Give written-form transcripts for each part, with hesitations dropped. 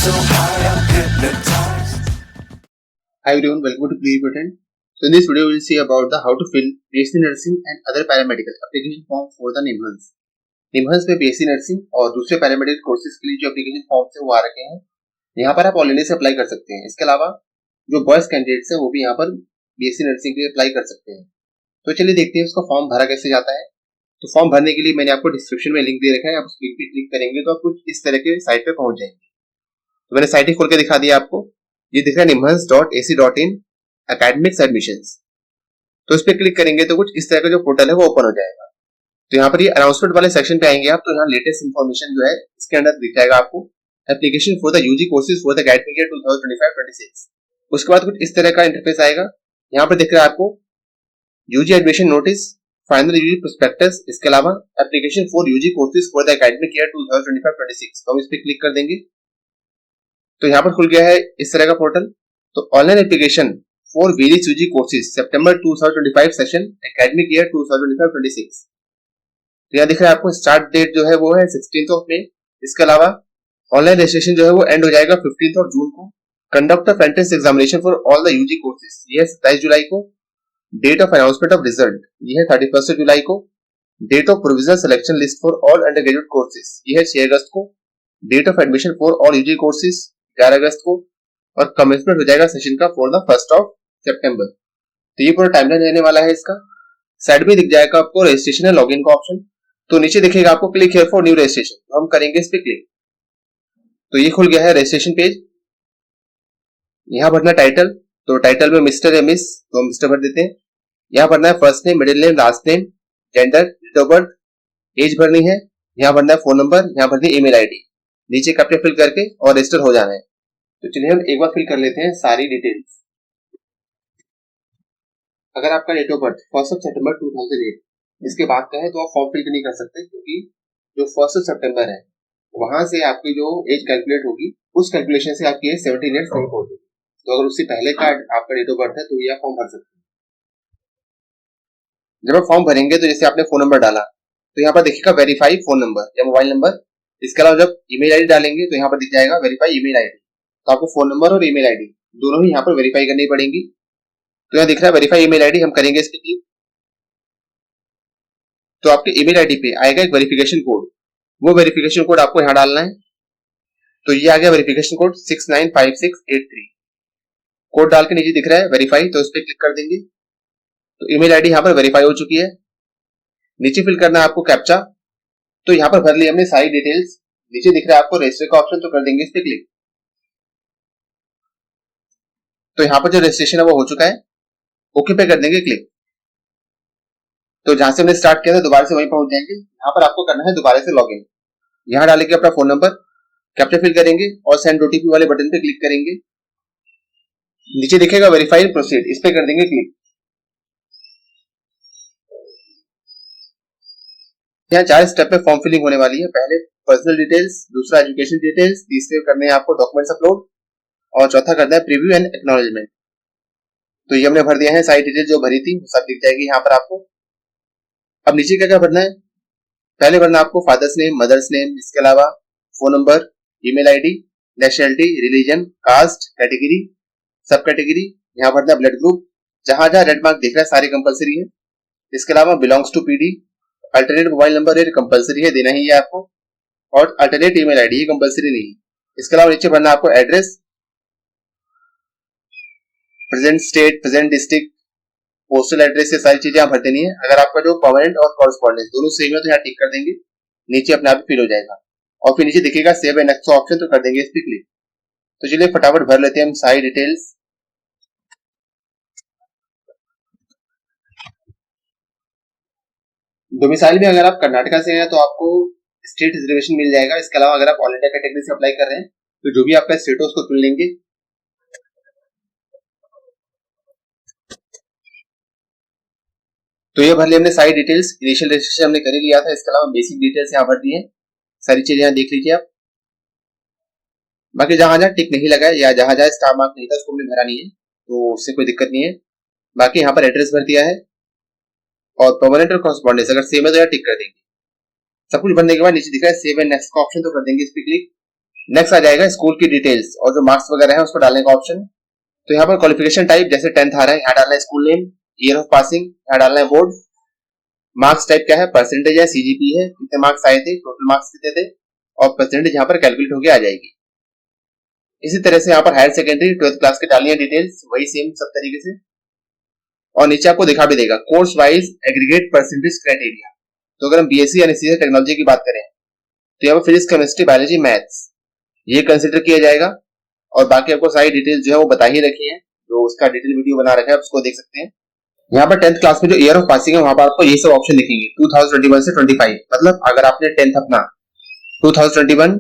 so high, I'm hypnotized. Hi everyone, welcome to Play Button. So in this video, we will see about the how to fill BSc Nursing and other paramedical application form for the NIMHANS. NIMHANS में BSc Nursing और दूसरे paramedical courses के लिए जो application form है वो आ रखे हैं. यहाँ पर आप ऑलरेडी से अप्लाई कर सकते हैं. इसके अलावा जो बॉयज कैंडिडेट्स हैं वो भी यहाँ पर BSc Nursing के लिए अप्लाई कर सकते हैं. तो चलिए देखते हैं उसका फॉर्म भरा कैसे जाता है. तो फॉर्म भरने के लिए मैंने आपको डिस्क्रिप्शन में लिंक दे रखा है. आप उस लिंक पे क्लिक करेंगे तो आप कुछ इस तरह के साइट पे पहुंच जाएंगे. तो मैंने साइट ही खोल के दिखा दिया आपको. ये दिख रहा है nimhans.ac.in academics admissions. तो इस पे क्लिक करेंगे तो कुछ इस तरह का जो पोर्टल है वो ओपन हो जाएगा. तो यहाँ पर ये अनाउंसमेंट वाले सेक्शन पे आएंगे आप. तो यहाँ लेटेस्ट इन्फॉर्मेशन जो है इसके अंदर दिख जाएगा आपको. Application for the UG courses for the academic year 2025-26. उसके बाद कुछ इस तरह का इंटरफेस आएगा. यहाँ पर दिख रहा है आपको UG admission notice, final UG prospectus, इसके अलावा application for UG courses for the academic year 2025-26. तो हम इस पे क्लिक कर देंगे तो यहाँ पर खुल गया है इस तरह का पोर्टल. तो online application for various UG courses सितंबर 2025 सेशन एकेडमिक ईयर 2025-26. तो यहाँ दिख रहा है आपको स्टार्ट डेट जो है वो है 16 मई. इसके अलावा ऑनलाइन रजिस्ट्रेशन जो है वो एंड हो जाएगा 15 जून को. Conduct of entrance examination for all the UG courses ये है 27 जुलाई को. Date of announcement of result ये है 31 जुलाई को. Date of provisional selection list for all undergraduate courses ये है 6 अगस्त को. Date of admission for all UG courses 11 अगस्त को. और कमेंसमेंट हो जाएगा सेशन का फॉर द 1 सितंबर. तो ये पूरा टाइमलाइन रहने वाला है इसका. साइड में दिख जाएगा आपको रजिस्ट्रेशन एंड लॉगिन का ऑप्शन. तो नीचे दिखेगा आपको click here for new registration. तो हम करेंगे इस पे क्लिक. तो ये खुल गया है रजिस्ट्रेशन पेज. यहाँ भरना टाइटल. तो टाइटल में मिस्टर या मिस तो हम मिस्टर भर देते हैं. यहाँ भरना है first name, middle name, last name, gender, date of birth, age भरनी है. यहाँ भरना है फोन नंबर, यहाँ भरनी है ईमेल आईडी. नीचे कैप्चा फिल करके और रजिस्टर हो जाना है. तो चलिए हम एक बार फिल कर लेते हैं सारी डिटेल्स. अगर आपका डेट ऑफ बर्थ 1 सितंबर 2008 इसके बाद का है तो आप फॉर्म फिल नहीं कर सकते, क्योंकि जो 1 सितंबर है वहां से आपकी जो एज कैलकुलेट होगी उस कैलकुलेशन से आपकी एज 17 ईयर्स नहीं पहुंचेगी. तो अगर उससे पहले का आपका डेट ऑफ बर्थ है तो ये आप फॉर्म भर सकते हैं. जब आप फॉर्म भरेंगे तो जैसे आपने फोन नंबर डाला तो यहाँ पर दिखेगा वेरीफाई फोन नंबर या मोबाइल नंबर. इसके अलावा जब ईमेल आईडी डालेंगे तो यहाँ पर दिख जाएगा वेरीफाई ईमेल आईडी. तो आपको फोन नंबर और ईमेल आईडी दोनों ही यहाँ पर वेरीफाई करनी पड़ेंगी. तो यहाँ दिख रहा है वेरीफाई ईमेल आईडी, हम करेंगे इस पे क्लिक. तो आपके ईमेल आईडी पे आएगा एक वेरिफिकेशन कोड. वो वेरिफिकेशन कोड आपको यहाँ डालना है. तो ये आ गया वेरिफिकेशन कोड 695683. कोड डाल के नीचे दिख रहा है वेरीफाई, तो इस पे क्लिक कर देंगे. तो ईमेल आईडी यहाँ पर वेरीफाई हो चुकी है. नीचे फिल करना है आपको कैप्चा. तो यहाँ पर भर ली हमने सारी डिटेल्स. नीचे दिख रहा है आपको रजिस्टर का ऑप्शन, तो कर देंगे इस पे क्लिक. तो यहाँ पर जो रजिस्ट्रेशन है वो हो चुका है. ओके पे कर देंगे क्लिक. तो जहां से हमने स्टार्ट किया था दोबारा से वहीं पहुंच जाएंगे. यहाँ पर आपको करना है दोबारा से लॉगिन. यहाँ डालेंगे अपना फोन नंबर, कैप्चा फिल करेंगे और सेंड ओटीपी वाले बटन पे क्लिक करेंगे. नीचे दिखेगा वेरीफाई प्रोसीड, इस पे कर देंगे क्लिक. यहाँ 4 स्टेप में फॉर्म फिलिंग होने वाली है. पहले पर्सनल डिटेल्स, दूसरा एजुकेशन डिटेल्स, तीसरे करने हैं आपको डॉक्यूमेंट्स अपलोड और चौथा करना है प्रीव्यू एंड एक्नॉलेजमेंट. तो ये हमने भर दिया है. सारी डिटेल्स जो भरी थी वो सब दिख जाएगी यहाँ पर आपको. अब नीचे क्या क्या भरना है. पहले भरना आपको फादर्स नेम, मदर्स नेम, इसके अलावा phone number, email ID, nationality, religion, caste, category, sub category. यहाँ भरना ब्लड ग्रुप. जहां जहां रेड मार्क दिख रहा है सारे कंपलसरी है. इसके अलावा belongs to PD. Alternate mobile number ये कंपलसरी है, देना ही है आपको. और अल्टरनेट ईमेल आईडी ये कंपलसरी नहीं. इसके अलावा नीचे भरना आपको address, present state, present district, postal address, ये सारी चीजें यहाँ भर देनी है. अगर आपका जो परमानेंट और कॉरेस्पॉन्डेंस दोनों सेम है तो यहाँ टिक कर देंगे. नीचे अपने आप फिल हो जाएगा और फिर नीचे दिखेगा सेव एंड नेक्स्ट ऑप्शन, तो कर देंगे इस पे क्लिक. तो चलिए फटाफट भर लेते हैं हम सारी डिटेल्स. डोमिसाइल में अगर आप कर्नाटका से हैं तो आपको स्टेट रिजर्वेशन मिल जाएगा. इसके अलावा अगर आप ऑल इंडिया कैटेगरी से अप्लाई कर रहे हैं तो जो भी आपका स्टेट है उसको चुन लेंगे. तो ये भर लिया हमने सारी डिटेल्स. इनिशियल रजिस्ट्रेशन हमने कर ही लिया था. इसके अलावा बेसिक डिटेल्स यहाँ भर दी है. सारी चीजें यहाँ देख लीजिए आप. बाकी जहां जहां टिक नहीं लगा है या जहां जहां स्टार मार्क नहीं था उसको हमने भरा नहीं है, तो उससे कोई दिक्कत नहीं है. बाकी यहाँ पर एड्रेस भर दिया है और परमानेंट और कॉरेस्पॉन्डेंस अगर सेम है तो यहाँ टिक कर देंगे. सब कुछ भरने के बाद नीचे दिख रहा है सेव एंड नेक्स्ट का ऑप्शन, तो कर देंगे इस पे क्लिक. नेक्स्ट आ जाएगा स्कूल की डिटेल्स और जो मार्क्स वगैरह है उसको डालने का ऑप्शन। तो यहाँ पर क्वालिफिकेशन टाइप जैसे 10th आ रहा है, यहाँ डालना है school name, year of passing, यहाँ डालना है बोर्ड, मार्क्स टाइप क्या है, परसेंटेज है, सीजीपी है, कितने मार्क्स आए थे, टोटल मार्क्स कितने थे, और परसेंटेज यहाँ पर कैलकुलेट होकर आ जाएगी। इसी तरह से यहाँ पर हायर सेकेंडरी 12th क्लास की डालनी है डिटेल्स, वही सेम सब तरीके से। और नीचे आपको दिखा भी देगा course wise aggregate percentage criteria. तो अगर हम बीएससी यानी सीधे टेक्नोलॉजी की बात करें तो यहाँ पर फिजिक्स, केमिस्ट्री, बायोलॉजी, मैथ्स ये कंसिडर किया जाएगा। और बाकी आपको सारी डिटेल्स जो है वो बता ही रखी है, जो उसका डिटेल वीडियो बना रखा है आप उसको देख सकते हैं। यहाँ पर 10th क्लास में जो ईयर ऑफ पासिंग है वहां पर आपको ये सब ऑप्शन दिखेंगे 2021 से 25। मतलब अगर आपने 10th अपना 2021,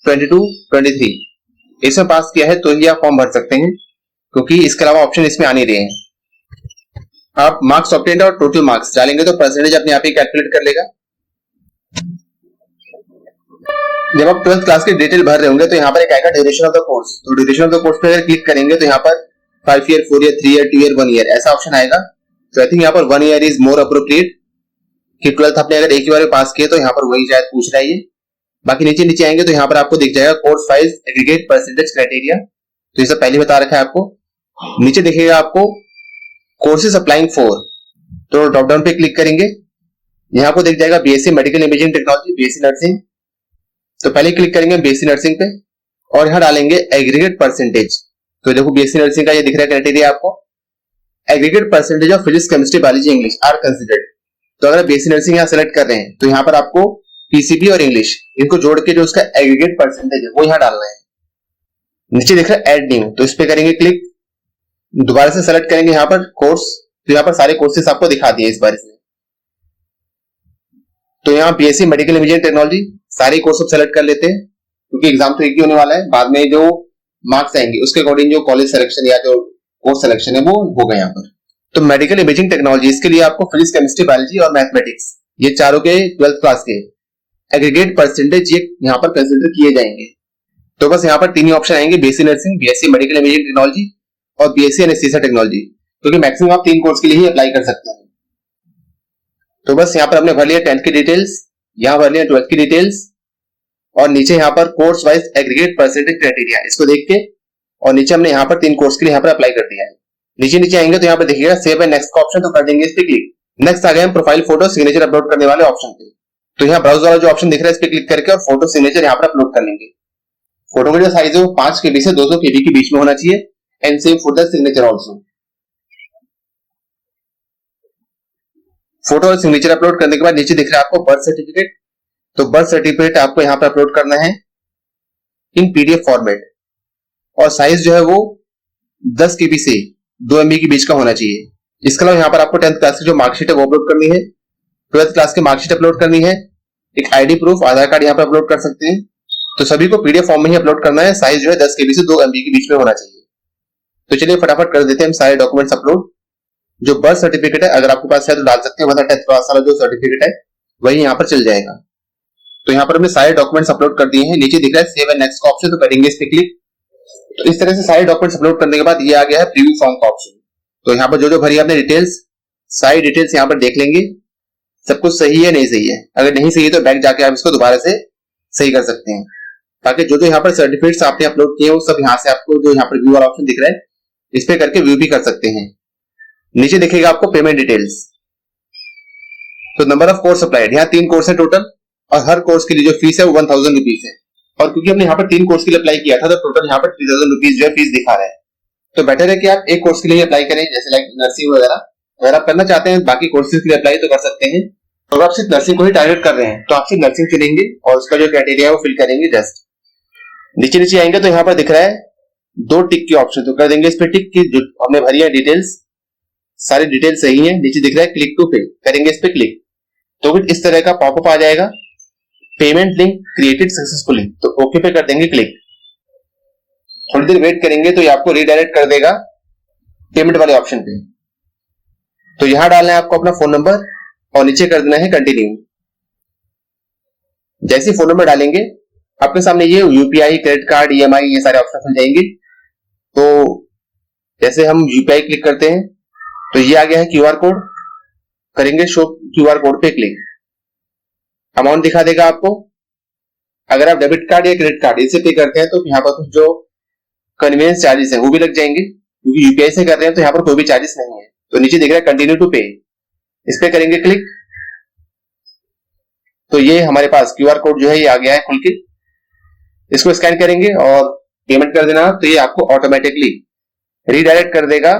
22, 23 इसमें पास किया है तो ही आप फॉर्म भर सकते हैं, क्योंकि इसके अलावा ऑप्शन इसमें आ नहीं रहे हैं। आप मार्क्स ऑब्टेन्ड और टोटल मार्क्स डालेंगे तो परसेंटेज अपने आप ही कैलकुलेट कर लेगा। जब आप 12th क्लास की डिटेल भर रहे होंगे तो यहाँ पर एक आएगा ड्यूरेशन ऑफ द कोर्स। तो ड्यूरेशन ऑफ द कोर्स पे अगर क्लिक करेंगे तो यहाँ पर 5 year, 4 year, 3 year, 2 year, 1 year ऐसा ऑप्शन आएगा। तो आई थिंक यहाँ पर 1 ईयर इज मोर अप्रोप्रिएट कि 12th आपने अगर एक ही बार में पास किया तो यहाँ पर वही शायद पूछ रहा है ये। बाकी नीचे आएंगे तो यहाँ पर आपको दिख जाएगा course wise aggregate percentage criteria. तो ये सब पहले बता रखा है आपको। नीचे दिखेगा आपको कोर्सेज अप्लाइंग फॉर, तो ड्रॉप डाउन पे क्लिक करेंगे, यहाँ आपको दिख जाएगा BSc medical imaging technology, BSc nursing. तो पहले क्लिक करेंगे बीएससी नर्सिंग पे और यहाँ डालेंगे एग्रीगेट परसेंटेज। तो देखो बीएससी नर्सिंग का ये दिख रहा है क्राइटेरिया आपको, aggregate percentage of physics, chemistry, biology, English are considered. तो अगर बीएससी नर्सिंग यहाँ सेलेक्ट कर रहे हैं तो यहाँ पर आपको पीसीबी और इंग्लिश इनको जोड़ के जो उसका एग्रीगेट परसेंटेज है वो यहाँ डालना है। नीचे दिख रहा है एड न्यू, तो इस पे करेंगे क्लिक, दोबारा से सेलेक्ट करेंगे यहाँ पर कोर्स। तो यहाँ पर सारे कोर्सेस आपको दिखा दिए इस बार इसमें। तो यहाँ बीएससी मेडिकल इमेजिंग टेक्नोलॉजी सारे कोर्स अब सेलेक्ट कर लेते हैं, क्योंकि एग्जाम तो एक ही होने वाला है। बाद में जो मार्क्स आएंगे उसके अकॉर्डिंग जो कॉलेज सिलेक्शन या जो कोर्स सिलेक्शन है वो होगा यहाँ पर। तो मेडिकल इमेजिंग टेक्नोलॉजी इसके लिए आपको फिजिक्स, केमिस्ट्री, बायोलॉजी और मैथमेटिक्स ये चारों के 12th क्लास के एग्रीगेट परसेंटेज ये यहाँ पर कंसिडर किए जाएंगे। तो बस यहाँ पर तीन ही ऑप्शन आएंगे, BSc nursing, BSc medical imaging technology और बीएससी एनेस्थीसिया टेक्नोलॉजी, क्योंकि मैक्सिमम आप 3 कोर्स के लिए ही अप्लाई कर सकते हैं। तो बस यहाँ पर हमने भर लिया 10th की डिटेल्स, यहाँ भर लिया 12th की डिटेल्स और नीचे यहाँ पर course wise aggregate percentage criteria इसको देख के और नीचे हमने यहाँ पर 3 कोर्स के लिए यहाँ पर अप्लाई कर दिया है। नीचे आएंगे तो यहाँ पर देखिएगा सेव एंड नेक्स्ट का ऑप्शन, तो कर देंगे इस पे क्लिक। नेक्स्ट आ गए हम प्रोफाइल फोटो सिग्नेचर अपलोड करने वाले ऑप्शन पे। तो यहाँ ब्राउज वाला जो ऑप्शन दिख रहा है इस पे क्लिक करके और फोटो सिग्नेचर यहाँ पर अपलोड कर लेंगे। फोटो का जो साइज है वो 5 KB से 200 KB के बीच में होना चाहिए and same for the signature also. Photo और सिग्नेचर अपलोड करने के बाद नीचे दिख रहा है आपको बर्थ सर्टिफिकेट। तो बर्थ सर्टिफिकेट आपको यहाँ पर अपलोड करना है इन पीडीएफ फॉर्मेट और साइज जो है वो 10 KB से 2 MB के बीच का होना चाहिए। इसके अलावा यहाँ पर आपको 10th क्लास की जो मार्कशीट है वो अपलोड करनी है, 12th क्लास की मार्कशीट अपलोड करनी है, एक आईडी प्रूफ आधार कार्ड यहाँ पर अपलोड कर सकते हैं। तो सभी को पीडीएफ फॉर्म में ही अपलोड करना है, साइज जो है 10 KB से 2 MB के बीच में होना चाहिए। तो चलिए फटाफट कर देते हैं हम सारे डॉक्यूमेंट्स अपलोड। जो बर्थ सर्टिफिकेट है अगर आपके पास है तो डाल सकते हैं, वरना 10th क्लास वाला जो सर्टिफिकेट है वही यहाँ पर चल जाएगा। तो यहाँ पर हमने सारे डॉक्यूमेंट्स अपलोड कर दिए हैं। नीचे दिख रहा है सेव एंड नेक्स्ट का ऑप्शन, तो करेंगे इस पे क्लिक। तो इस तरह से सारे डॉक्यूमेंट्स अपलोड करने के बाद ये आ गया है प्रीव्यू फॉर्म का ऑप्शन। तो यहाँ पर जो भरी आपने डिटेल्स, सारी डिटेल्स यहाँ पर देख लेंगे सब कुछ सही है नहीं सही है। अगर नहीं सही है तो बैक जाके आप इसको दोबारा से सही कर सकते हैं। ताकि जो यहाँ पर सर्टिफिकेट्स आपने अपलोड किए वो सब यहाँ से आपको जो यहाँ पर व्यू वाला ऑप्शन दिख रहा है इस पे करके व्यू भी कर सकते हैं। नीचे दिखेगा आपको पेमेंट डिटेल्स। तो नंबर ऑफ कोर्स अप्लाइड, यहाँ 3 कोर्स है टोटल और हर कोर्स के लिए जो फीस है वो 1000 रुपीज है। और क्योंकि हमने यहाँ पर 3 कोर्स के लिए अप्लाई किया था तो टोटल यहाँ पर 3000 रुपीज जो है फीस दिखा रहा है। तो बेटर है कि आप एक कोर्स के लिए अप्लाई करें, जैसे लाइक नर्सिंग वगैरह। अगर आप करना चाहते हैं बाकी कोर्सेज के लिए अप्लाई तो कर सकते हैं। तो अगर आप सिर्फ नर्सिंग को ही टारगेट कर रहे हैं तो आप सिर्फ नर्सिंग चुनेंगे और उसका जो क्राइटेरिया है वो फिल करेंगे जस्ट। नीचे आएंगे तो यहाँ पर दिख रहा है 2 टिक के ऑप्शन, तो कर देंगे इस पे टिक की जो हमने भरी है डिटेल्स, सारी डिटेल्स सही है। नीचे दिख रहा है क्लिक टू पे, करेंगे इस पे क्लिक। तो फिर इस तरह का पॉपअप आ जाएगा, पेमेंट लिंक क्रिएटेड सक्सेसफुली। तो ओके पे कर देंगे क्लिक। थोड़ी देर वेट करेंगे तो ये आपको रीडायरेक्ट कर देगा पेमेंट वाले ऑप्शन पे। तो यहां डालना है आपको अपना फोन नंबर और नीचे कर देना है कंटिन्यू। जैसे फोन नंबर डालेंगे आपके सामने ये यूपीआई, क्रेडिट कार्ड, ईएमआई ये सारे ऑप्शन खुल जाएंगे। तो जैसे हम यूपीआई क्लिक करते हैं तो ये आ गया है क्यूआर कोड, करेंगे शो क्यूआर कोड पे क्लिक। अमाउंट दिखा देगा आपको अगर आप डेबिट कार्ड या क्रेडिट कार्ड इसे पे करते हैं तो यहाँ पर कुछ जो कन्वीनियंस चार्जेस है वो भी लग जाएंगे, क्योंकि यूपीआई से कर रहे हैं तो यहाँ पर कोई भी चार्जेस नहीं है। तो नीचे दिख रहा है कंटिन्यू टू पे, इस पे करेंगे क्लिक, तो ये हमारे पास क्यूआर कोड जो है ये आ गया है खुल के। इसको स्कैन करेंगे और पेमेंट कर देना, तो ये आपको ऑटोमेटिकली रीडायरेक्ट कर देगा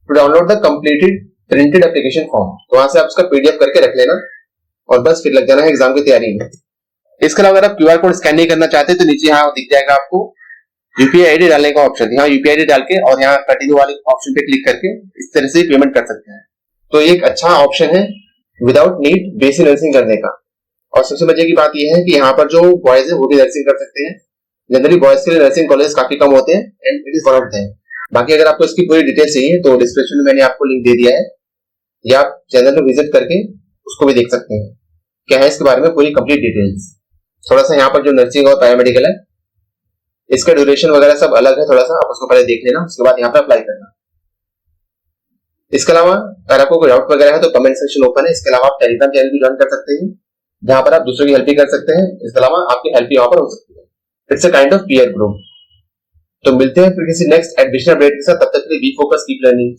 to download the completed printed application form. तो वहां से आप उसका पीडीएफ करके रख लेना और बस फिर लग जाना है एग्जाम की तैयारी में। इसके अलावा अगर आप क्यूआर कोड स्कैन नहीं करना चाहते तो नीचे यहाँ दिख जाएगा आपको यूपीआई आईडी डालने का ऑप्शन। यहाँ यूपीआई आईडी डाल के और यहाँ कंटिन्यू वाले ऑप्शन पे क्लिक करके इस तरह से पेमेंट कर सकते हैं। तो ये एक अच्छा ऑप्शन है विदाउट नीड बेसिक नर्सिंग करने का। और सबसे मजे की बात यह है कि यहाँ पर जो बॉयज है वो भी नर्सिंग कर सकते हैं। जनरली बॉयज के लिए नर्सिंग कॉलेज काफी कम होते हैं and it is one of them. बाकी अगर आपको इसकी पूरी डिटेल चाहिए तो डिस्क्रिप्शन में मैंने आपको लिंक दे दिया है, या आप चैनल में विजिट करके उसको भी देख सकते हैं क्या है इसके बारे में पूरी कंप्लीट डिटेल्स। थोड़ा सा यहाँ पर जो नर्सिंग और पैरामेडिकल है इसका ड्यूरेशन वगैरह सब अलग है, थोड़ा सा आप उसको पहले देख लेना, उसके बाद यहाँ पे अप्लाई करना। इसके अलावा अगर आपको कोई डाउट वगैरह है तो कमेंट सेक्शन ओपन है। इसके अलावा आप टेलीग्राम चैनल भी ज्वाइन कर सकते हैं जहां पर आप दूसरों की हेल्प भी कर सकते हैं। इसके अलावा आपकी हेल्प भी वहां पर हो सकती है। It's a kind of peer group. तो मिलते हैं फिर किसी नेक्स्ट एडमिशन अपडेट के साथ, तब तक के लिए बी फोकस कीप लर्निंग।